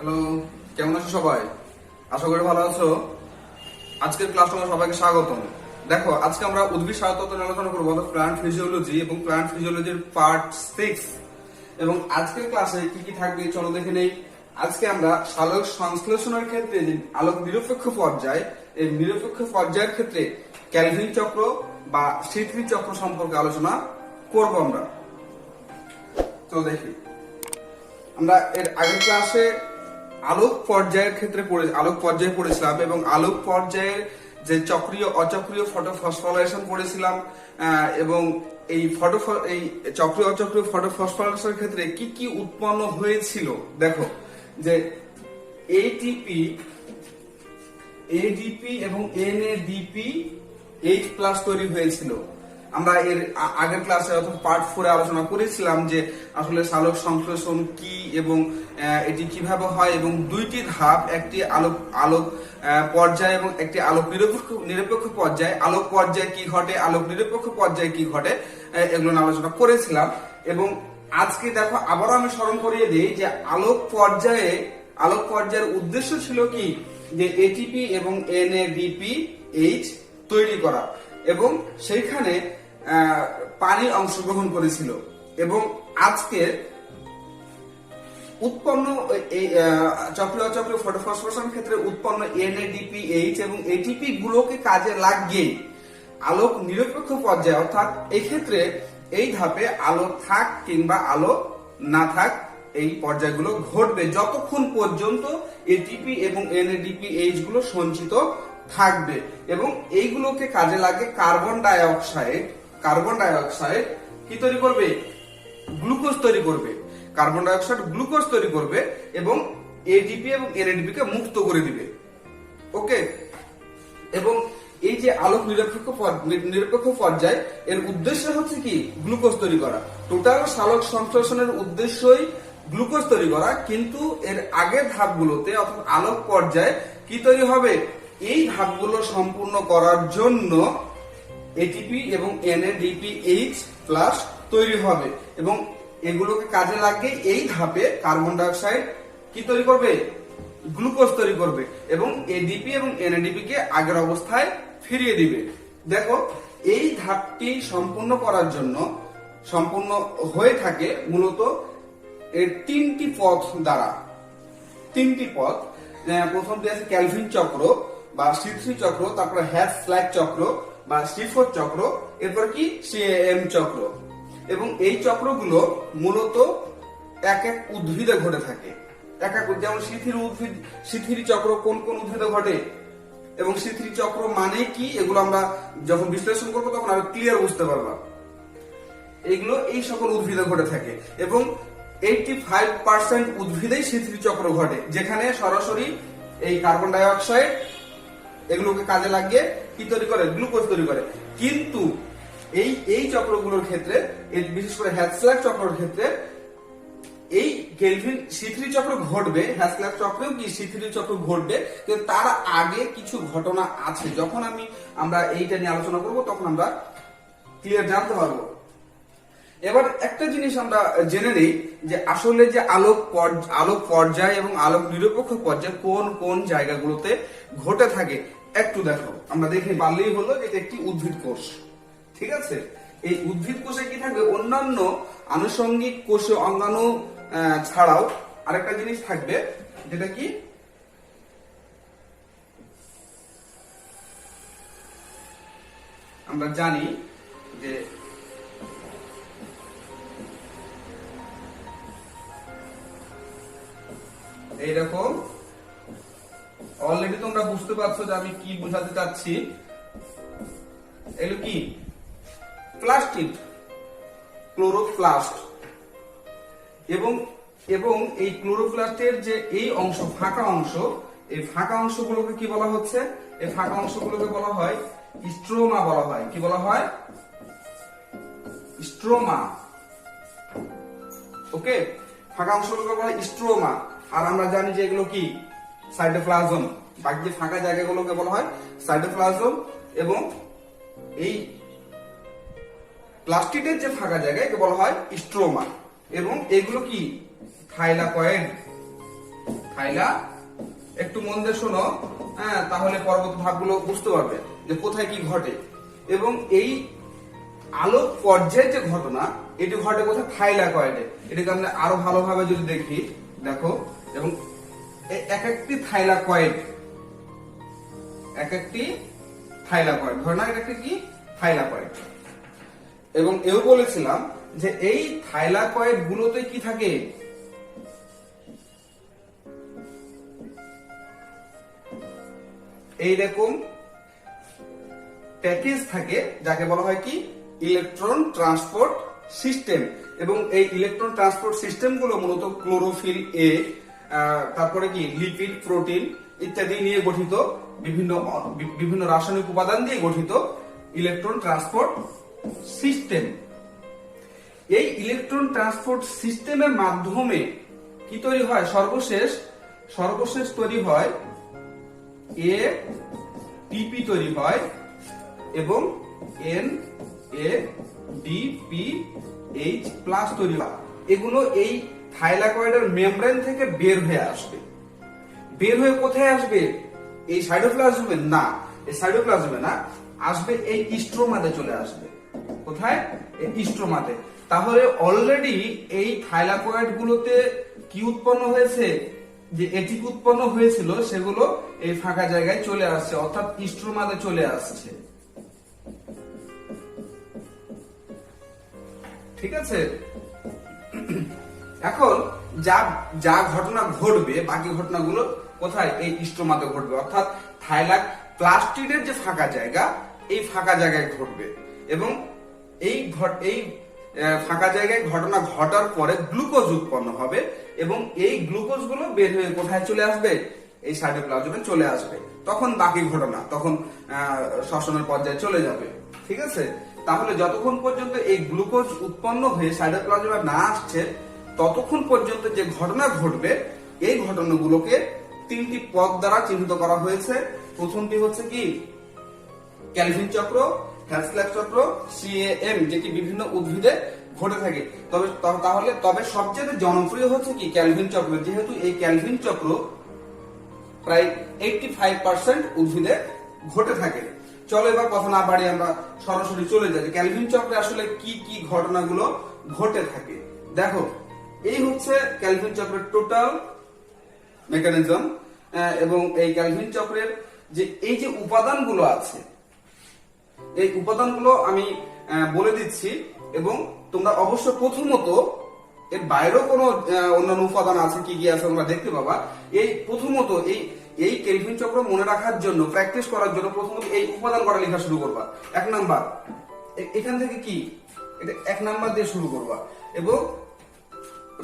Hello, কেমন আছো সবাই? আশা করি ভালো আছো। আজকের ক্লাস তোমার সবাইকে স্বাগতম। দেখো, আজকে আমরা উদ্ভিদ স্বায়ত্ততা নিয়ে আলোচনা করবো প্লান্ট ফিজিওলজি এবং প্লান্ট ফিজিওলজির পার্ট 6। এবং আজকের ক্লাসে কি কি থাকবে চলো দেখে নেই। আজকে আমরা সালোক সংশ্লেষণের ক্ষেত্রে যে আলোক নিরপেক্ষ পর্যায়, এই নিরপেক্ষ পর্যায়ের ক্ষেত্রে ক্যালভিন চক্র বা সিথ্রি চক্র সম্পর্কে আলোচনা করবো আমরা। তো দেখি, আমরা এর আগের ক্লাসে আলোক পর্যায়ের ক্ষেত্রে আলোক পর্যায়ে পড়েছিলাম এবং আলোক পর্যায়ের যে চক্রীয় অচক্রীয় ফটোফসফোরাইলেশন পড়েছিলাম এবং এই চক্রীয় অচক্রীয় ফটোফসফোরাইলেশনের ক্ষেত্রে কি কি উৎপন্ন হয়েছিল। দেখো যে এটিপি, এডিপি এবং এনএডিপি H+ তৈরি হয়েছিল। আমরা এর আগের ক্লাসে অর্থাৎ পার্ট 4 এ আলোচনা করেছিলাম যে আসলে সালোক সংশ্লেষণ কি এবং এটি কিভাবে হয় এবং দুইটি ধাপ, একটি আলোক পর্যায় এবং একটি আলোক নিরপেক্ষ পর্যায়। আলোক পর্যায়ে কি ঘটে, আলোক নিরপেক্ষ পর্যায়ে কি ঘটে, এগুলো নিয়ে আলোচনা করেছিলাম। এবং আজকে দেখো আবারও আমি স্মরণ করিয়ে দিই যে আলোক পর্যায়ের উদ্দেশ্য ছিল কি, যে এটিপি এবং NADPH তৈরি করা এবং সেইখানে পানি অংশগ্রহণ করেছিল। এবং আজকে উৎপন্ন এই চক্রীয় অচক্রীয় ফটোফসফোরেশন ক্ষেত্রে উৎপন্ন NADPH এবং ATP গুলোকে কাজে লাগিয়ে আলোক নিরপেক্ষ পর্যায়ে, অর্থাৎ এই ক্ষেত্রে এই ধাপে আলো থাক কিংবা আলো না থাক, এই পর্যায়গুলো ঘটবে যতক্ষণ পর্যন্ত ATP এবং NADPH গুলো সঞ্চিত থাকবে। এবং এইগুলোকে কাজে লাগে কার্বন ডাই অক্সাইড কি তৈরি করবে, গ্লুকোজ তৈরি করবে। কার্বন ডাই অক্সাইড গ্লুকোজ তৈরি করবে এবং এডিপি এবং এনএডিপি কে মুক্ত করে দিবে। ওকে, এবং এই যে আলোক নিরপেক্ষ পর্যায়, এর উদ্দেশ্য হচ্ছে কি, গ্লুকোজ তৈরি করা। টোটাল সালোক সংশ্লেষণের উদ্দেশ্যই গ্লুকোজ তৈরি করা, কিন্তু এর আগের ধাপগুলোতে অর্থাৎ আলোক পর্যায়ে কি তৈরি হবে, এই ধাপগুলো সম্পূর্ণ করার জন্য এটিপি এবং NADPH+ তৈরি হবে এবং এগুলোকে কাজে লাগিয়ে এই ধাপে কার্বন ডাই অক্সাইড কি তৈরি করবে, গ্লুকোজ তৈরি করবে এবং এডিপি এবং NADP কে আগের অবস্থায় ফিরিয়ে দিবে। দেখো, এই ধাপটি সম্পূর্ণ করার জন্য সম্পূর্ণ হয়ে থাকে মূলত এর তিনটি পথ দ্বারা। প্রথমটি আছে ক্যালভিন চক্র বা সিথ্রি চক্র, তারপরে হ্যাস-ফ্ল্যাগ চক্র বা স্টিফোর চক্র, এরপর কি CAM চক্র। এবং এই চক্রগুলো মূলত এক এক উদ্ভিদে ঘটে থাকে। যেমন সিথিরি চক্র কোন কোন উদ্ভিদে ঘটে এবং সিথিরি চক্র মানে কি, এগুলো আমরা যখন বিশ্লেষণ করবো তখন আরো ক্লিয়ার বুঝতে পারবা। এগুলো এই সকল উদ্ভিদে ঘটে থাকে এবং 85% উদ্ভিদেই সিথিরি চক্র ঘটে, যেখানে সরাসরি এই কার্বন ডাই অক্সাইড এগুলোকে কাজে লাগিয়ে কি তৈরি করে, গ্লুকোজ তৈরি করে। কিন্তু এই চক্রগুলোর ক্ষেত্রে, বিশেষ করে হ্যাস-ফ্ল্যাগ চক্রের ক্ষেত্রে এই ক্যালভিন সিথিরি চক্র ঘটবে, হ্যাস-ফ্ল্যাগ চক্রেও কি সিথিরি চক্র ঘটবে, কিন্তু তার আগে কিছু ঘটনা আছে। যখন আমরা এইটা নিয়ে আলোচনা করব তখন আমরা ক্লিয়ার জানতে পারবো। এবার একটা জিনিস আমরা জেনে নেই যে আসলে যে আলোক পর্যায় এবং আলোক নিরপেক্ষ পর্যায় কোন কোন জায়গাগুলোতে ঘটে থাকে একটু দেখো। আমরা দেখে পারলেই হলো যে এটা একটি উদ্ভিদ কোষ, ঠিক আছে। এই উদ্ভিদ কোষে কি থাকবে, অন্যান্য আনুষঙ্গিক কোষীয় অঙ্গাণু ছাড়াও আরেকটা জিনিস থাকবে, যেটা কি আমরা জানি যে এইরকম, অলরেডি তোমরা বুঝতে পারছো যে আমি কি বোঝাতে চাচ্ছি। এগুলো কি প্লাস্টিড, ক্লোরোপ্লাস্ট। এবং এই ক্লোরোপ্লাস্টের যে এই অংশ, ফাঁকা অংশ, এই ফাঁকা অংশগুলোকে কি বলা হচ্ছে, এই ফাঁকা অংশগুলোকে বলা হয় স্ট্রোমা বলা হয়। কি বলা হয়, স্ট্রোমা। ওকে, ফাঁকা অংশগুলোকে বলা হয় স্ট্রোমা। আর আমরা জানি যে এগুলো কি সাইটোপ্লাজম, বাকি যে ফাঁকা জায়গাগুলোকে বলা হয় সাইটোপ্লাজম। এবং এই প্লাস্টিডের যে ফাঁকা জায়গা একে বলা হয় স্ট্রোমা। এবং এগুলো কি থাইলাকয়েড। থাইলা, একটু মন দিয়ে শোনো, হ্যাঁ, তাহলে পরবর্তী ভাগগুলো বুঝতে পারবে যে কোথায় কি ঘটে। এবং এই আলোক পর্যায়ের যে ঘটনা, এটি ঘটে কোথায়? থাইলাকয়েডে। এটাকে আমরা আরো ভালোভাবে যদি দেখি, দেখো, এবং এক একটি থাইলাকয়েড, এক একটি থাইলাকয়েড, ধরে না এটা একটা কি থাইলাকয়েড। এবং এও বলেছিলাম যে এই থাইলাকয়েড গুলোতে কি থাকে? এইরকম প্যাকেজ থাকে, যাকে বলা হয় কি ইলেকট্রন ট্রান্সপোর্ট সিস্টেম। এবং এই ইলেকট্রন ট্রান্সপোর্ট সিস্টেম গুলো মূলত ক্লোরোফিল এ, তারপরে কি লিপিড, প্রোটিন ইত্যাদি নিয়ে গঠিত, বিভিন্ন রাসায়নিক উপাদান দিয়ে গঠিত ইলেকট্রন ট্রান্সপোর্ট সিস্টেম। এই ইলেকট্রন ট্রান্সপোর্ট সিস্টেমের মাধ্যমে কি তৈরি হয়? সর্বশেষ তৈরি হয় এটিপি তৈরি হয় এবং NADPH+ তৈরি হয়। এগুলো এই থাইলাকয়েডের মেমব্রেন থেকে বের হয়ে আসবে। বের হয়ে কোথায় আসবে? এই সাইটোপ্লাজমে না, এই সাইটোপ্লাজমে না, আসবে এই স্ট্রোমাতে চলে আসবে। কোথায়? এই স্ট্রোমাতে। তাহলে অলরেডি এই থাইলাকয়েড গুলোতে কি উৎপন্ন হয়েছে? যে এটিপি উৎপন্ন হয়েছিল সেগুলো এই ফাঁকা জায়গায় চলে আসছে, অর্থাৎ স্ট্রোমাতে চলে আসছে। ঠিক আছে? এখন যা ঘটনা ঘটবে, বাকি ঘটনাগুলো কোথায়? এই স্ট্রোমাতে ঘটবে, অর্থাৎ থাইলাক প্লাস্টিডের যে ফাঁকা জায়গা, এই ফাঁকা জায়গায় ঘটবে। এবং এই ফাঁকা জায়গায় ঘটনা ঘটার পরে গ্লুকোজ উৎপন্ন হবে এবং এই গ্লুকোজ গুলো বের হয়ে কোথায় চলে আসবে? এই সাইটোপ্লাজমে চলে আসবে। তখন বাকি ঘটনা, তখন শ্বসনের পর্যায়ে চলে যাবে। ঠিক আছে? তাহলে যতক্ষণ পর্যন্ত এই গ্লুকোজ উৎপন্ন হয়ে সাইটোপ্লাজমে না আসছে, ততক্ষণ পর্যন্ত যে ঘটনা ঘটবে, এই ঘটনাগুলোকে তিনটি পদ দ্বারা চিহ্নিত করা হয়েছে। প্রথমটি হচ্ছে কি ক্যালভিন চক্র, হ্যান্সলাক চক্র, CAM, যেটি বিভিন্ন উদ্ভিদে ঘটে থাকে। তবে সবচেয়ে জনপ্রিয় হচ্ছে কি ক্যালভিন চক্র, যেহেতু এই ক্যালভিন চক্র প্রায় 85% উদ্ভিদে ঘটে থাকে। চলো এবার কথা না বাড়িয়ে আমরা সরাসরি চলে যাই ক্যালভিন চক্রে আসলে কি কি ঘটনাগুলো ঘটে থাকে। দেখো, এই হচ্ছে ক্যালভিন চক্রের টোটাল মেকানিজম। এবং এই ক্যালভিন চক্রের এই যে উপাদানগুলো আছে, এই উপাদানগুলো আমি বলে দিচ্ছি। এবং তোমরা অবশ্য প্রথমত এর বাইরেও কোনো অন্যান্য উপাদান আছে, কি কি আছে তোমরা দেখতে পাবা। প্রথমত এই ক্যালভিন চক্র মনে রাখার জন্য, প্র্যাকটিস করার জন্য প্রথমত এই উপাদান করা লেখা শুরু করবা। 1 নাম্বার, এখান থেকে কি এটা 1 নাম্বার দিয়ে শুরু করবা। এবং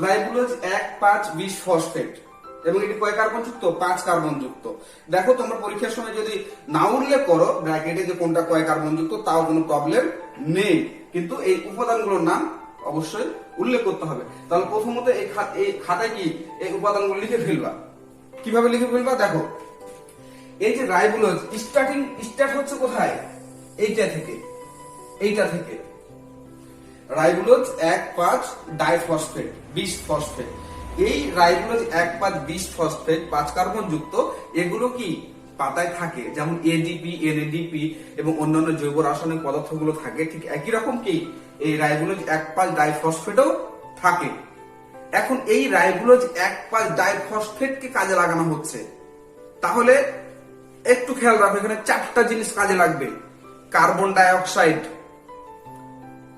রাইবোলোজ 1,5,20 ফসফেট, এবং এটি কয় কার্বন যুক্ত? 5 কার্বন যুক্ত। দেখো, তোমরা পরীক্ষার সময় যদি না উল্লেখ করো ব্র্যাকেটে যে কোনটা কয় কার্বন যুক্ত, তাও কোনো প্রবলেম নেই, কিন্তু এই উপাদানগুলোর নাম অবশ্যই উল্লেখ করতে হবে। তাহলে প্রথমত এই খাতায় কি এই উপাদানগুলো লিখে ফেলবা। কিভাবে লিখে ফেলবা? দেখো, এই যে রাইবোলোজ স্টার্ট হচ্ছে কোথায়? এইটা থেকে রাইবোলোজ 1,5 ডাইফসফেট 20 ফসফেট। এই রাইবোলোজ 1,5,20 ফসফেট 5 কার্বন যুক্ত, এগুলো কি পাতায় থাকে, যেমন ADP, NADP এবং অন্যান্য জৈব রাসায়নিক পদার্থগুলো থাকে, ঠিক একই রকম কি এই রাইবোলোজ 1,5 ডাইফসফেটও থাকে। এখন এই রাইবোলোজ 1,5 ডাইফসফেটকে কাজে লাগানো হচ্ছে। তাহলে একটু খেয়াল রাখো, এখানে 4টা জিনিস কাজে লাগবে। কার্বন ডাই অক্সাইড,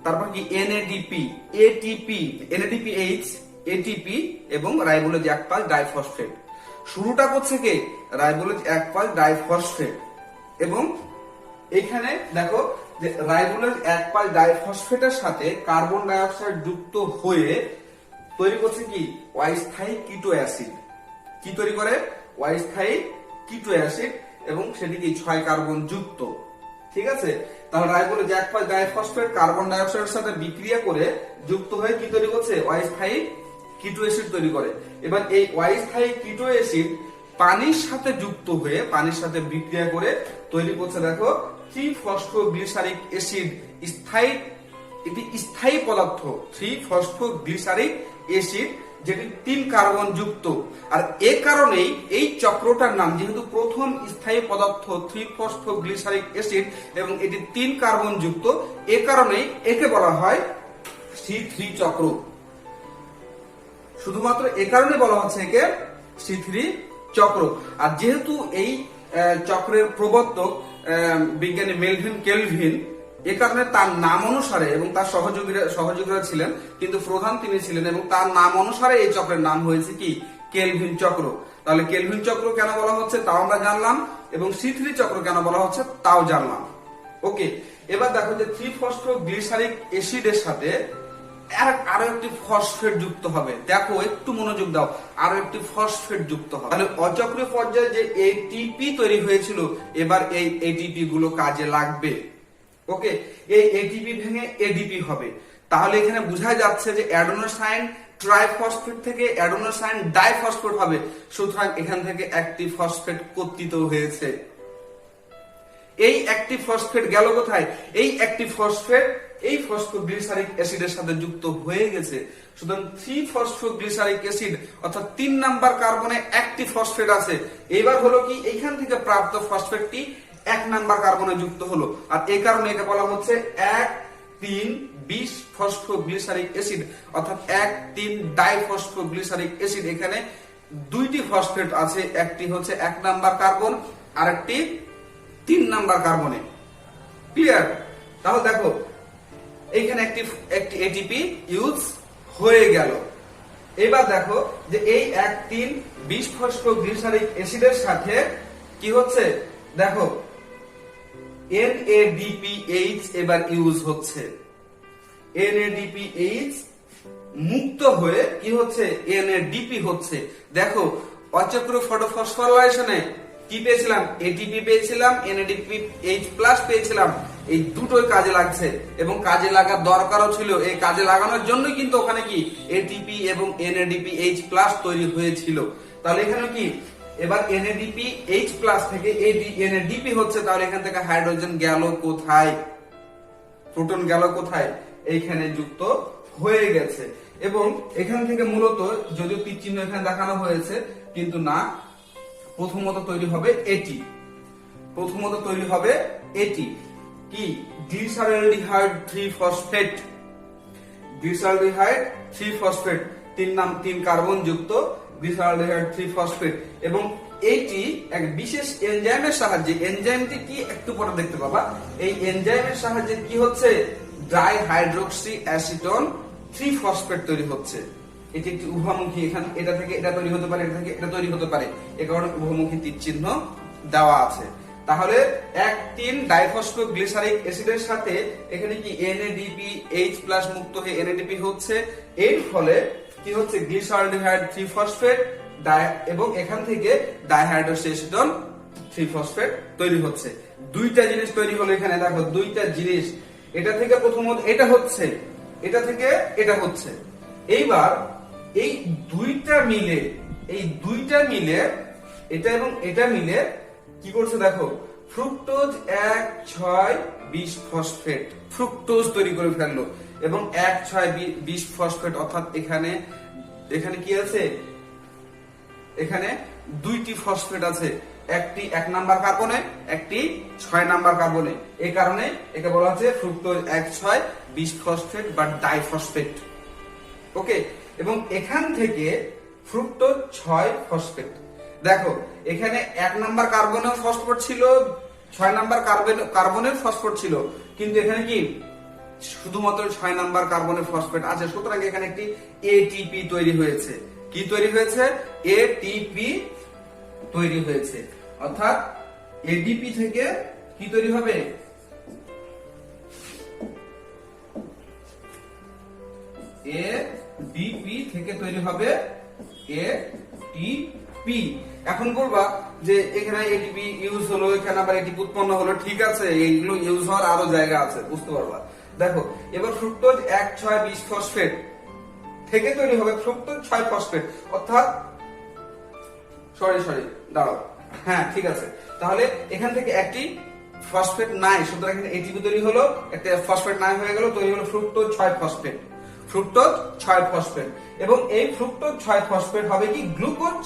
তারপর কি NADP, ATP, NADPH, ATP এবং রাইবোলোজ 1,5 ডাইফসফেট। শুরুটা করছে কে? Ribulose 1,5 diphosphate. এবং এখানে দেখো যে রাইবোলোজ 1,5 ডাইফসফেটের সাথে কার্বন ডাই অক্সাইড যুক্ত হয়ে তৈরি করছে কি অস্থায়ী কিটো অ্যাসিড। কি তৈরি করে? অস্থায়ী কিটো অ্যাসিড, এবং সেটি কি 6 কার্বন যুক্ত। ঠিক আছে? তাহলে রাইবোলোজ 1,5 ডাইফসফেট কার্বন ডাই অক্সাইডের সাথে বিক্রিয়া করে যুক্ত হয়ে কি তৈরি করছে? অস্থায়ী কিটো অ্যাসিড তৈরি করে। এবার এই অস্থায়ী কিটো অ্যাসিড পানির সাথে যুক্ত হয়ে, পানির সাথে বিক্রিয়া করে তৈরি করছে, দেখো, 3-ফসফোগ্লিসারিক অ্যাসিড। স্থায়ী, এটি স্থায়ী পদার্থ 3-ফসফোগ্লিসারিক অ্যাসিড, যেটি 3 কার্বন যুক্ত। আর এ কারণেই এই চক্রটার নাম, যেহেতু প্রথম স্থায়ী পদার্থ 3-ফসফোগ্লিসারিক অ্যাসিড এবং এটি 3 কার্বন যুক্ত, এ কারণেই একে বলা হয় C3 চক্র। শুধুমাত্র এ কারণে বলা হচ্ছে একে C3 চক্র। আর যেহেতু এই চক্রের প্রবর্তক বিজ্ঞানী মেলভিন কেলভিন, এ কারণে তার নাম অনুসারে, এবং তার সহযোগীরা ছিলেন কিন্তু প্রধান তিনি ছিলেন, এবং তার নাম অনুসারে এই চক্রের নাম হয়েছে কি কেলভিন চক্র। তাহলে কেলভিন চক্র কেন বলা হচ্ছে তাও আমরা জানলাম, এবং C3 চক্র কেন বলা হচ্ছে তাও জানলাম। ওকে, এবার দেখো যে 3-ফসফোগ্লিসারিক অ্যাসিডের সাথে আরো একটি ফসফেট যুক্ত হবে। দেখো একটু মনোযোগ দাও, আরো একটি ফসফেট যুক্ত হবে। তাহলে অচক্রীয় পর্যায়ে যে এটিপি তৈরি হয়েছিল, এবার এই এটিপি গুলো কাজে লাগবে। ওকে, এই এটিপি ভেঙে এডিপি হবে। তাহলে এখানে বোঝা যাচ্ছে যে অ্যাডেনোসাইন ট্রাইফসফেট থেকে অ্যাডেনোসাইন ডাইফসফেট হবে। সুতরাং এখান থেকে একটি ফসফেট কর্তৃত হয়েছে। এই অ্যাক্টিভ ফসফেট গেল কোথায়? এই অ্যাক্টিভ ফসফেট এই ফসফোগ্লিসারিক অ্যাসিডের সাথে যুক্ত হয়ে গেছে। সুতরাং 3-ফসফোগ্লিসারিক অ্যাসিড অর্থাৎ 3 নাম্বার কার্বনে অ্যাক্টিভ ফসফেট আছে। এবার হলো কি এইখান থেকে প্রাপ্ত ফসফেটটি 1 নাম্বার কার্বনে যুক্ত হলো, আর এই কারণে এটা বলা হচ্ছে 1,3,20-ফসফোগ্লিসারিক অ্যাসিড অর্থাৎ 1,3-ডাইফসফোগ্লিসারিক অ্যাসিড। এখানে 2টি ফসফেট আছে, একটি হচ্ছে 1 নাম্বার কার্বন আর একটি 3 নাম্বার কার্বনে। ক্লিয়ার? তাহলে দেখো এইখানে একটি এটিপি ইউজ হয়ে গেল। এবার দেখো যে এই 1,3,20-ফসফোগ্লিসারিক অ্যাসিডের সাথে কি হচ্ছে, দেখো NADPH এবার ইউজ হচ্ছে। NADPH মুক্ত হয়ে কি হচ্ছে, NADP হচ্ছে। দেখো অচক্রীয় ফসফোরাইলেশনে কি পেয়েছিলাম, এটিপি পেয়েছিলাম, NADPH+ পেয়েছিলাম। এই দুটোই কাজে লাগছে এবং কাজে লাগার দরকারও ছিল। এই কাজে লাগানোর জন্যই কিন্তু ওখানে কি এটিপি এবং NADPH+ তৈরি হয়েছিল। তাহলে এখানে কি এবার NADPH+ থেকে NADP হচ্ছে। তাহলে এখান থেকে হাইড্রোজেন গেল কোথায়, প্রোটন গেল কোথায়, এইখানে যুক্ত হয়ে গেছে। এবং এখান থেকে মূলত যদিও তীর চিহ্ন এখানে দেখানো হয়েছে, কিন্তু না, প্রথমত তৈরি হবে এটি, প্রথমত তৈরি হবে এটি কি গ্লিসারলডিহাইড 3-ফসফেট। গ্লিসারলডিহাইড 3-ফসফেট 3 কার্বন যুক্ত গ্লিসারলডিহাইড 3-ফসফেট। এবং এটি এক বিশেষ এনজাইমের সাহায্যে, এনজাইমটি কি একটু পরে দেখতে পাবা, এই এনজাইমের সাহায্যে কি হচ্ছে ডাইহাইড্রোক্সি অ্যাসিটোন 3-ফসফেট তৈরি হচ্ছে। এটি একটি উভয়মুখী, এখানে এটা থেকে এটা তৈরি হতে পারে, এটা থেকে এটা তৈরি হতে পারে, এ কারণে উভয়মুখী তীর চিহ্ন দেওয়া আছে। তাহলে 1,3-ডাইফসফোগ্লিসারিক অ্যাসিডের সাথে এখানে কি NADPH+ মুক্ত হয়ে NADP হচ্ছে। এর ফলে কি হচ্ছে গ্লিসারলডিহাইড 3-ফসফেট এবং এখান থেকে ডাইহাইড্রোক্সি অ্যাসিটোন 3-ফসফেট তৈরি হচ্ছে। দুইটা জিনিস তৈরি হলো এখানে, দেখো দুইটা জিনিস। এটা থেকে প্রথমত এটা হচ্ছে, এটা থেকে এটা হচ্ছে। এইবার এই দুইটা মিলে এটা এবং এটা মিলে কি করছে, দেখো ফ্রুক্টোজ 1,6,20-ফসফেট ফ্রুক্টোজ তৈরি করে ফেললো। এবং 1,6,20-ফসফেট অর্থাৎ এখানে কি আছে, এখানে 2টি ফসফেট আছে, একটি 1 নাম্বার কার্বনে, একটি 6 নাম্বার কার্বনে। এই কারণে একে বলা হচ্ছে ফ্রুক্টোজ 1,6,20-ফসফেট বা ডাইফসফেট। ওকে, এবং এখান থেকে ফ্রুক্টোজ 6-ফসফেট। দেখো এখানে 1 নাম্বার কার্বনের ফসফেট ছিল, 6 নাম্বার কার্বনের ফসফেট ছিল, কিন্তু এখানে কি শুধুমাত্র 6 নাম্বার কার্বনের ফসফেট আছে। সুতরাং এখানে একটি এটিপি তৈরি হয়েছে। কি তৈরি হয়েছে? এটিপি তৈরি হয়েছে। অর্থাৎ এডিপি থেকে কি তৈরি হবে, এডিপি থেকে তৈরি হবে এটিপি। এখন বলবা যে এখানে এটিপি ইউজ হলো, এখানে আবার এটিপি উৎপন্ন হলো, ঠিক আছে, এইগুলো ইউজ হওয়ার আরো জায়গা আছে, বুঝতে পারবা। দেখো এবার ফ্রুক্টোজ 1,6,20-ফসফেট থেকে তৈরি হবে ফ্রুক্টোজ 6-ফসফেট, অর্থাৎ সরি দাঁড়াও, হ্যাঁ ঠিক আছে। তাহলে এখান থেকে একটি ফসফেট নাই, সুতরাং এখানে এটিপি তৈরি হলো, একটা ফসফেট নাই হয়ে গেল, তৈরি হলো ফ্রুক্টোজ 6-ফসফেট। ফ্রুক্টোজ 6 ফসফেট, এবং এই ফ্রুক্টোজ 6 ফসফেট হবে কি গ্লুকোজ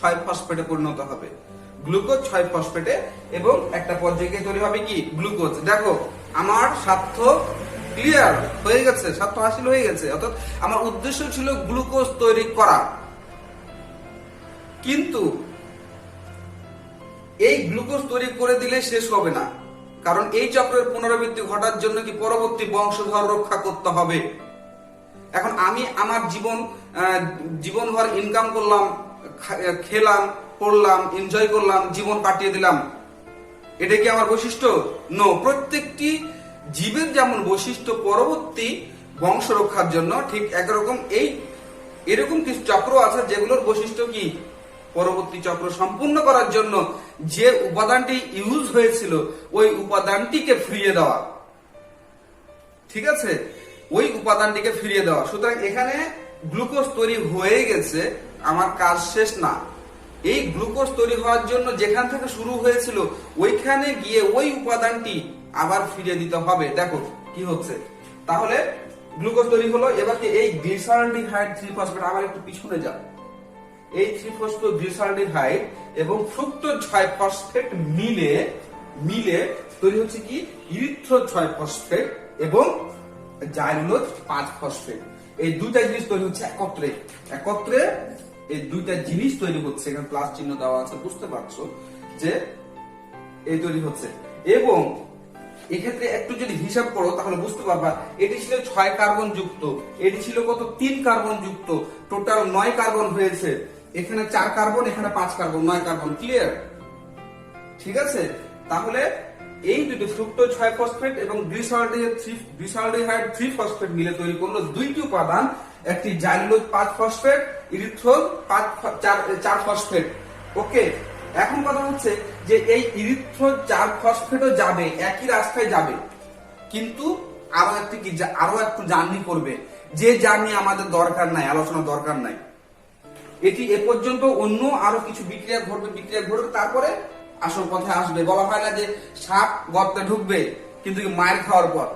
6 ফসফেটে পরিণত হবে, গ্লুকোজ 6 ফসফেটে, এবং একটা পর্যায়ে গিয়ে তৈরি হবে কি গ্লুকোজ। দেখো আমার স্বার্থ ক্লিয়ার হয়ে গেছে, স্বার্থ হাসিল হয়ে গেছে, অর্থাৎ আমার উদ্দেশ্য ছিল গ্লুকোজ তৈরি করা। কিন্তু এই গ্লুকোজ তৈরি করে দিলে শেষ হবে না, কারণ এই চক্রের পুনরাবৃত্তি ঘটার জন্য কি পরবর্তী বংশধর রক্ষা করতে হবে। এখন আমি আমার জীবনভর ইনকাম করলাম, খেলাম, পড়লাম, এনজয় করলাম, জীবন কাটিয়ে দিলাম, এটা কি আমার বৈশিষ্ট্য? নো। প্রত্যেকটি জীবের যেমন বৈশিষ্ট্য পরবর্তী বংশ রক্ষার জন্য, ঠিক একরকম এরকম কিছু চক্র আছে যেগুলোর বৈশিষ্ট্য কি পরবর্তী চক্র সম্পূর্ণ করার জন্য যে উপাদানটি ইউজ হয়েছিল ওই উপাদানটিকে ফিরিয়ে দেওয়া। ঠিক আছে, ওই উপাদানটিকে ফিরিয়ে দেওয়া। সুতরাং এখানে গ্লুকোজ তৈরি হয়ে গেছে, আমার কাজ শেষ না। এই গ্লুকোজ তৈরি হওয়ার জন্য যেখান থেকে শুরু হয়েছিল ওইখানে গিয়ে ওই উপাদানটি আবার ফিরিয়ে দিতে হবে। দেখো কি হচ্ছে, তাহলে গ্লুকোজ তৈরি হলো, এবার কি এই গ্লিসারলডিহাইড 3 ফসফেট, আবার একটু পিছনে যাও, এই 3 ফসফোগ্লিসারলডিহাইড এবং ফ্রুক্টোজ 6 ফসফেট মিলে তৈরি হচ্ছে কি ইরিথ্রোজ 6 ফসফেট এবং জাইলুলোজ 5 ফসফেট। এই দুইটা জিনিস তৈরি হচ্ছে একত্রে এই দুইটা জিনিস তৈরি হচ্ছে, এখানে প্লাস চিহ্ন দেওয়া আছে, বুঝতে পারছো যে এই তৈরি হচ্ছে। এবং এক্ষেত্রে একটু যদি হিসাব করো তাহলে বুঝতে পারবা, এটি ছিল 6 কার্বন যুক্ত, এটি ছিল কত 3 কার্বন যুক্ত, টোটাল 9 কার্বন হয়েছে। এখানে 4 কার্বন, এখানে 5 কার্বন, 9 কার্বন। ক্লিয়ার? ঠিক আছে, তাহলে এই দুটি ফ্রুক্টোজ 6 ফসফেট এবং গ্লিসারলডিহাইড 3 ফসফেট মিলে তৈরি করলো দুইটি উপাদান, একটি জাইলুলোজ 5 ফসফেট, ইরিথ্রোজ 4 ফসফেট। ওকে, এখন কথা হচ্ছে যে এই ইরিথ্রোজ 4 ফসফেটও যাবে, একই রাস্তায় যাবে, কিন্তু আরো একটু জার্নি করবে, যে জার্নি আমাদের দরকার নাই, আলোচনা দরকার নাই। এটি এ পর্যন্ত অন্য আরো কিছু বিক্রিয়া ঘটবে, তারপরে আসল পথে আসবে। বলা হয় না যে সাপ গর্তে ঢুকবে কিন্তু মায়ের খাওয়ার পর।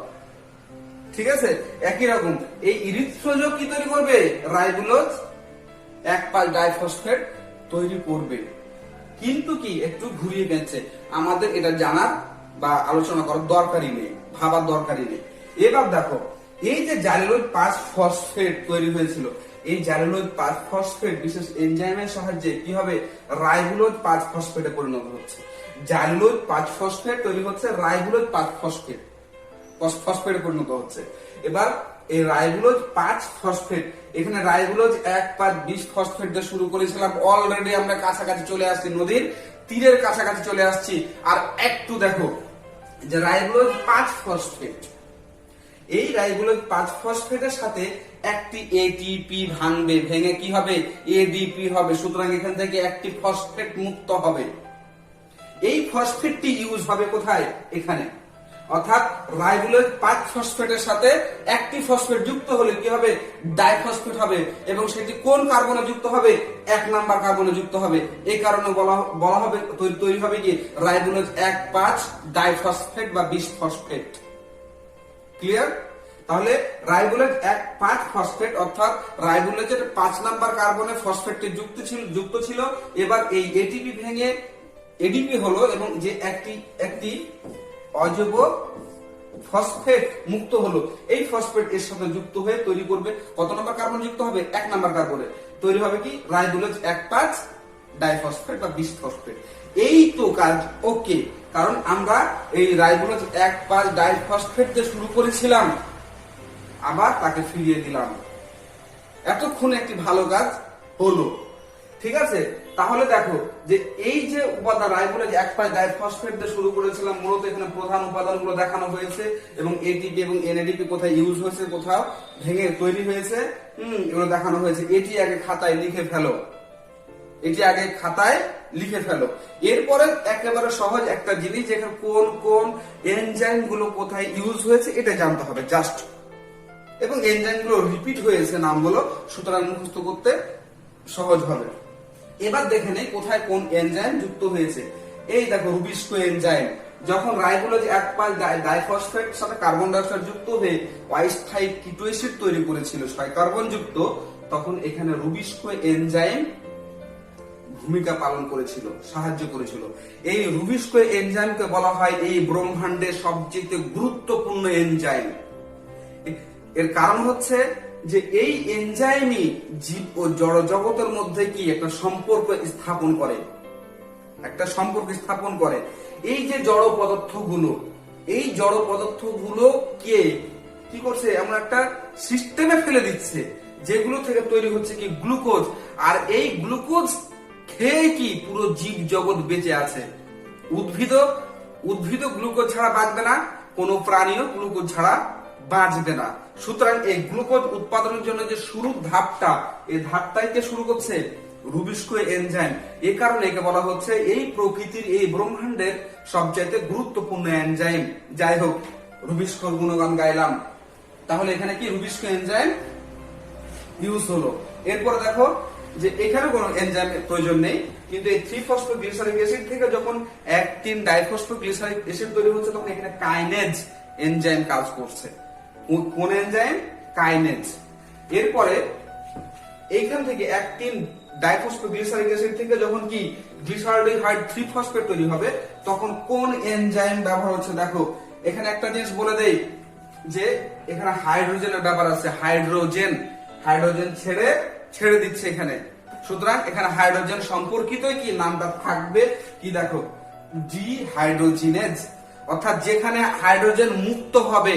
ঠিক আছে, একই রকম এই ইরিথ্রোজ কি তৈরি করবে? রাইবোলোজ 1,5 ডাইফসফেট তৈরি করবে, কিন্তু কি একটু ঘুরিয়ে পেঁচে, আমাদের এটা জানার বা আলোচনা করার দরকারই নেই, ভাবার দরকারই নেই। এবার দেখো, এই যে জাইলুলোজ 5 ফসফেট তৈরি হয়েছিল, এই জাইলুলোজ 5 ফসফেট বিশেষ এনজাইমের সাহায্যে কি হবে? রাইবোলোজ 5 ফসফেটে পরিণত হচ্ছে। জাইলুলোজ 5 ফসফেট তৈরি হচ্ছে, রাইবোলোজ 5 ফসফেটে পরিণত হচ্ছে। এবার এই রাইবোলোজ 5 ফসফেট, এখানে রাইবোলোজ 1,5 ফসফেট দিয়ে শুরু করেছিলাম, অলরেডি আমরা কাছাকাছি চলে আসছি, নদীর তীরের কাছাকাছি চলে আসছি। আর একটু দেখো যে রাইবোলোজ 5 ফসফেট, এই রাইবোলোজ 5 ফসফেটের সাথে একটি এটিপি ভাঙবে, ভেঙে কি হবে? এডিপি হবে। সুতরাং এখান থেকে একটি ফসফেট মুক্ত হবে। এই ফসফেটটি ইউজ হবে কোথায়? এখানে। অর্থাৎ রাইবোলোজ 5 ফসফেটের সাথে একটি ফসফেট যুক্ত হলে কি হবে? ডাইফসফেট হবে, এবং সেটি কোন কার্বনে যুক্ত হবে? 1 নাম্বার কার্বনে যুক্ত হবে। এই কারণে বলা হবে তৈরি হবে কি রাইবোলোজ 1,5 ডাইফসফেট বা বিসফসফেট। ক্লিয়ার? তাহলে রাইবোলোজ 1,5 ফসফেট, অর্থাৎ রাইবোলোজের 5 নাম্বার কার্বনে ফসফেটটি যুক্ত ছিল। এবার এই এটিপি ভেঙে এডিপি হলো, এবং যে একটি অজৈব ফসফেট মুক্ত হলো, এই ফসফেট এর সাথে যুক্ত হয়ে তৈরি করবে কত নাম্বার কার্বন যুক্ত হবে? 1 নাম্বার কার্বনে। তৈরি হবে কি রাইবোলোজ 1,5 ডাইফসফেট বা বিসফসফেট। এই তো কাজ। ওকে, কারণ আমরা এই রাইবোলোজ 1,5 ডাইফসফেট দিয়ে শুরু করেছিলাম, আবার তাকে ফিরিয়ে দিলাম, এতক্ষণে একটি ভালো কাজ হলো। ঠিক আছে, তাহলে দেখো যে এই যে উপাদান রাইবোলোজ 1,5 ডাইফসফেট দিয়ে শুরু করেছিলাম, মূলত এখানে প্রধান উপাদানগুলো দেখানো হয়েছে, এবং এটিপি এবং এনএডিপি কোথায় ইউজ হয়েছে, কোথাও ভেঙে তৈরি হয়েছে, এগুলো দেখানো হয়েছে। এটি আগে খাতায় লিখে ফেলো। এরপরে একেবারে সহজ একটা জিনিস, যেখানে কোন এনজাইম গুলো কোথায় ইউজ হয়েছে এটা জানতে হবে জাস্ট, এবং এনজাইম গুলো রিপিট হয়েছে নামগুলো, সুতরাং মুখস্থ করতে সহজ হবে। এবার দেখে নেই কোথায় কোন এনজাইম যুক্ত হয়েছে। এই দেখো রুবিস্কো এনজাইম, যখন রাইবোলোজ 1,5 ডাইফসফেট সাথে কার্বন ডাইঅক্সাইড যুক্ত হয়ে অস্থায়ী কিটো অ্যাসিড তৈরি করেছিল 6 কার্বন যুক্ত, তখন এখানে রুবিস্কো এনজাইম ভূমিকা পালন করেছিল, সাহায্য করেছিল। এই রুবিস্কো এনজাইমকে বলা হয় এই ব্রহ্মাণ্ডের সবচেয়ে গুরুত্বপূর্ণ এনজাইম। এর কারণ হচ্ছে যে এই এনজাইমই জীব ও জড় জগতের মধ্যে কি একটা সম্পর্ক স্থাপন করে, এই যে জড় পদার্থগুলো, এই জড় পদার্থগুলো কে কি করছে, এমন একটা সিস্টেমে ফেলে দিচ্ছে যেগুলো থেকে তৈরি হচ্ছে কি গ্লুকোজ। আর এই গ্লুকোজ খেয়ে কি পুরো জীব জগৎ বেঁচে আছে। উদ্ভিদ গ্লুকোজ ছাড়া বাঁচবে না, কোনো প্রাণীও গ্লুকোজ ছাড়া বাঁচবে না। সুতরাং এই গ্লুকোজ উৎপাদনের জন্য যে শুরুর ধাপটা, এই ধাপটাই কে শুরু করছে, রুবিস্কো এনজাইম। এই কারণে একে বলা হচ্ছে এই প্রকৃতির, এই ব্রহ্মাণ্ডের সবচাইতে গুরুত্বপূর্ণ এনজাইম। যাই হোক, রুবিস্কোর গুণগান গাইলাম, তাহলে এখানে কি রুবিস্কো এনজাইম ইউজ হলো। এরপরে দেখো যে এখানে কোনো এনজাইমের প্রয়োজন নেই, কিন্তু এই 3-ফসফোগ্লিসারিক অ্যাসিড থেকে যখন 1,3 ডাইফসফোগ্লিসারিক অ্যাসিড তৈরি হচ্ছে, তখন এখানে কাইনেজ এনজাইম কাজ করছে। কোন এনজাইম? কাইনেজ। এরপরে এইখান থেকে 1,3 ডাইফসফোগ্লিসারিক অ্যাসিড থেকে যখন কি গ্লিসারোলডিহাইড 3-ফসফেট তৈরি হবে, তখন কোন এনজাইম ব্যবহার হচ্ছে। দেখো এখানে একটা জিনিস বলে দেই যে এখানে হাইড্রোজেনের ব্যাপার আছে। হাইড্রোজেন ছেড়ে দিচ্ছে এখানে, সুতরাং এখানে হাইড্রোজেন সম্পর্কিত কি নামটা থাকবে কি, দেখো ডিহাইড্রোজিনেজ। অর্থাৎ যেখানে হাইড্রোজেন মুক্ত হবে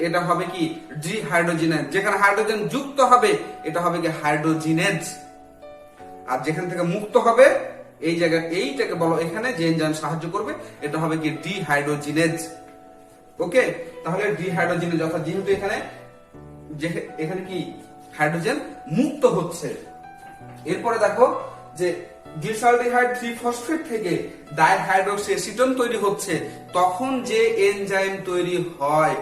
এটা হবে কি ডিহাইড্রোজিনেজ, যেখানে হাইড্রোজেন যুক্ত হবে এটা হবে কি হাইড্রোজিনেজ। আর যেখান থেকে মুক্ত হবে এই জায়গায় এইটাকে বলো, এখানে যে এনজাইম সাহায্য করবে এটা হবে কি ডিহাইড্রোজিনেজ। ওকে, তাহলে ডিহাইড্রোজিনেজ অর্থাৎ যেহেতু এখানে কি হাইড্রোজেন মুক্ত হচ্ছে। এরপরে দেখো যে গ্লিসারোলডিহাইড 3-ফসফেট থেকে ডাইহাইড্রক্সি অ্যাসিটোন তৈরি হচ্ছে, তখন যে এনজাইম তৈরি হয়,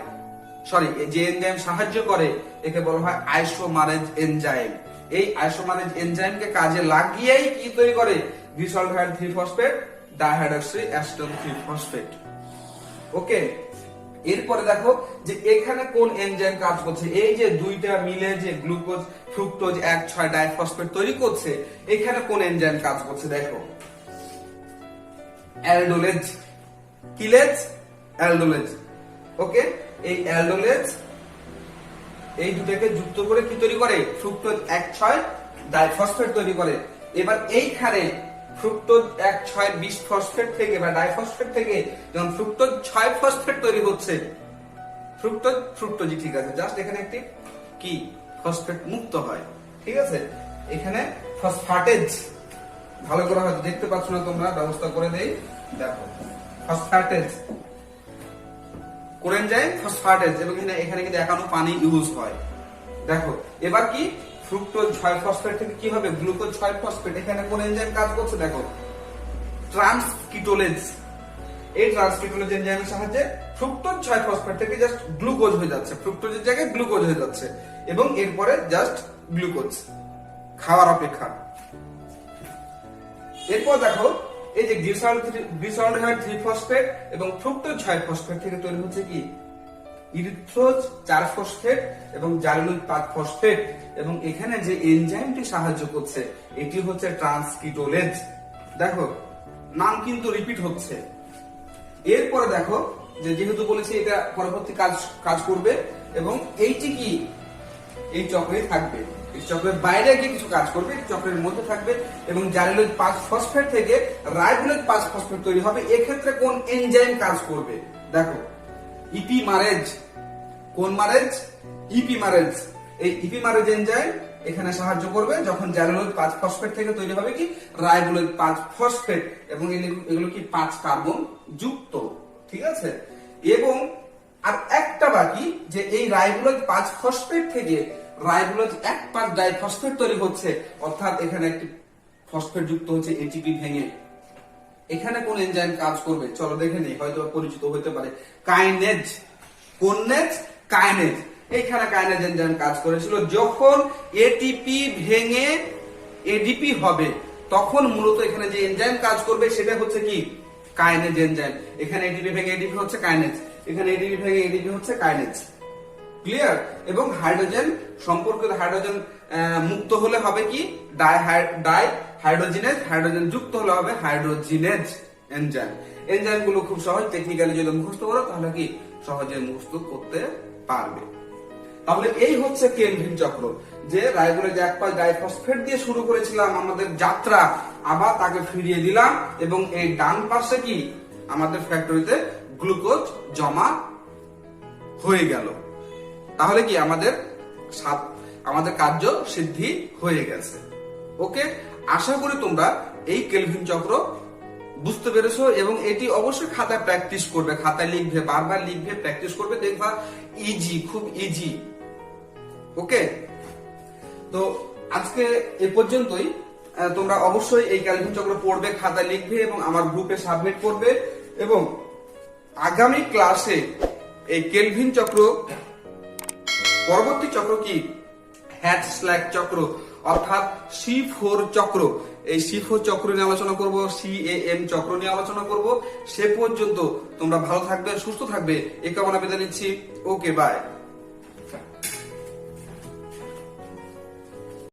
যে এনজাইম সাহায্য করে একে বলা হয় আইসোমারেজ এনজাইম। এই আইসোমারেজ এনজাইমকে কাজে লাগিয়েই কি তৈরি করে, গ্লিসারোলডিহাইড 3-ফসফেট ডাইহাইড্রক্সি অ্যাসিটোন 3-ফসফেট। ওকে, এরপরে দেখো যে এখানে কোন এনজাইম কাজ করছে। এই যে দুইটা মিলে যে গ্লুকোজ ফ্রুক্টোজ 1,6 ডাইফসফেট তৈরি করছে, এখানে কোন এনজাইম কাজ করছে, দেখো অ্যালডোলেজ, কিলেজ, অ্যালডোলেজ। ওকে, এই অ্যালডোলেজ এই দুটাকে যুক্ত করে কি তৈরি করে, ফ্রুক্টোজ 1,6 ডাইফসফেট তৈরি করে। এবার এইখানে ফ্রুক্টোজ 1,6 বিসফসফেট থেকে বা ডাইফসফেট থেকে যখন ফ্রুক্টোজ 6-ফসফেট তৈরি হচ্ছে, ফ্রুক্টোজই ঠিক আছে, জাস্ট এখানে একটি কি ফসফেট মুক্ত হয়। ঠিক আছে, এখানে ফসফাটেজ, ভালো করে হয়তো দেখতে পাচ্ছ না তোমরা, ব্যবস্থা করে দেই। দেখো ফসফাটেজ কোন এনজাইম, ফসফাটেজ, এবং এখানে কিন্তু একানো পানি ইউজ হয়। দেখো এবার কি ফ্রুক্টোজ 6-ফসফেট থেকে কি হবে গ্লুকোজ 6-ফসফেট, এখানে কোন এনজাইম কাজ করছে, দেখো ট্রান্সকিটোলেজ। এই ট্রান্সকিটোলেজ এনজাইমের সাহায্যে ফ্রুক্টোজ 6-ফসফেট থেকে জাস্ট গ্লুকোজ হয়ে যাচ্ছে, ফ্রুক্টোজের জায়গায় গ্লুকোজ হয়ে যাচ্ছে, এবং এরপরে জাস্ট গ্লুকোজ খাওয়ার অপেক্ষা। এরপর দেখো এই যে গ্লিসারোলডিহাইড 3-ফসফেট এবং ফ্রুক্টোজ 6-ফসফেট থেকে তৈরি হচ্ছে কি ইরিথ্রোজ 4-ফসফেট এবং জাইলোজ 5-ফসফেট, এবং এখানে যে এনজাইমটি সাহায্য করছে এটি হচ্ছে ট্রান্সকিটোলেজ। দেখো নাম কিন্তু রিপিট হচ্ছে। এরপরে দেখো যে যেহেতু বলেছি এটা পরবর্তী কাজ করবে, এবং এইটি কি এই চক্রে থাকবে, এই চক্রের বাইরে গিয়ে কিছু কাজ করবে, চক্রের মধ্যে থাকবে, এবং জাইলোজ 5-ফসফেট থেকে রাইবোলেজ 5-ফসফেট তৈরি হবে। এক্ষেত্রে কোন এনজাইম কাজ করবে, দেখো ইপিমারেজ। কোন মারেজ, ইপিমারেজ। এই ইপিমারেজ এনজাইম এখানে সাহায্য করবে যখন জাইলোজ 5-ফসফেট থেকে তৈরি হবে কি রাইবোলেজ 5-ফসফেট, এবং এগুলো কি 5 কার্বন যুক্ত। ঠিক আছে, এবং আর একটা বাকি যে এই রাইবোলেজ 5-ফসফেট থেকে রাইবোলেজ 1,5 ডাইফসফেট তৈরি হচ্ছে, অর্থাৎ এখানে একটি ফসফেট যুক্ত হচ্ছে এটিপি ভেঙে। এখানে কোন এনজাইম কাজ করবে চলো দেখে নেই, হয়তো পরিচিত হতে পারে, কাইনেজ। কোন নেজ, কাইনেজ। এইখানে কাইনেজ এনজাইম কাজ করেছিল যখন এটিপি ভেঙে এডিপি হবে, তখন মূলত এখানে যে এনজাইম কাজ করবে সেটা হচ্ছে কি কাইনেজ এনজাইম। এখানে এটিপি ভেঙে এটিপি হচ্ছে কাইনেজ, এখানে এটিপি ভেঙে এটিপি হচ্ছে কাইনেজ। ক্লিয়ার? এবং হাইড্রোজেন সম্পর্কিত হাইড্রোজেন মুক্ত হলে হবে কি ডাই হাইড্রোজিনেজ, হাইড্রোজেন যুক্ত হলে হবে হাইড্রোজিনেজ এনজাইম। এনজাইম গুলো খুব সহজ, টেকনিক্যালি যদি মুখস্থ করো তাহলে কি সহজে মুখস্থ করতে পারবে। তাহলে এই হচ্ছে কেলভিন চক্র, যে রাইবোজেন 1,5-ডাইফসফেট দিয়ে শুরু করেছিলাম আমাদের যাত্রা, আবার তাকে ফিরিয়ে দিলাম এবং এই ডান পাশে কি আমাদের ফ্যাক্টরিতে গ্লুকোজ জমা হয়ে গেল। তাহলে কি আমাদের কার্য সিদ্ধি হয়ে গেছে। ওকে, আশা করি তোমরা এই কেলভিন চক্র বুঝতে পেরেছো এবং এটি অবশ্যই খাতায় প্র্যাকটিস করবে, খাতায় লিখবে, বারবার লিখবে, প্র্যাকটিস করবে, দেখবা ইজি, খুব ইজি। ওকে, তো আজকে এ পর্যন্তই। তোমরা অবশ্যই এই কেলভিন চক্র পড়বে, খাতায় লিখবে এবং আমার গ্রুপে সাবমিট করবে। এবং আগামী ক্লাসে এই কেলভিন চক্র পরবর্তী চক্র কি হ্যাচ-স্ল্যাক চক্র অর্থাৎ C4 চক্র, এই C4 চক্র নিয়ে আলোচনা করব, CAM চক্র নিয়ে আলোচনা করব। সে পর্যন্ত তোমরা ভালো থাকবে, সুস্থ থাকবে, এই কামনা বিদায় নিচ্ছি। ওকে, বাই।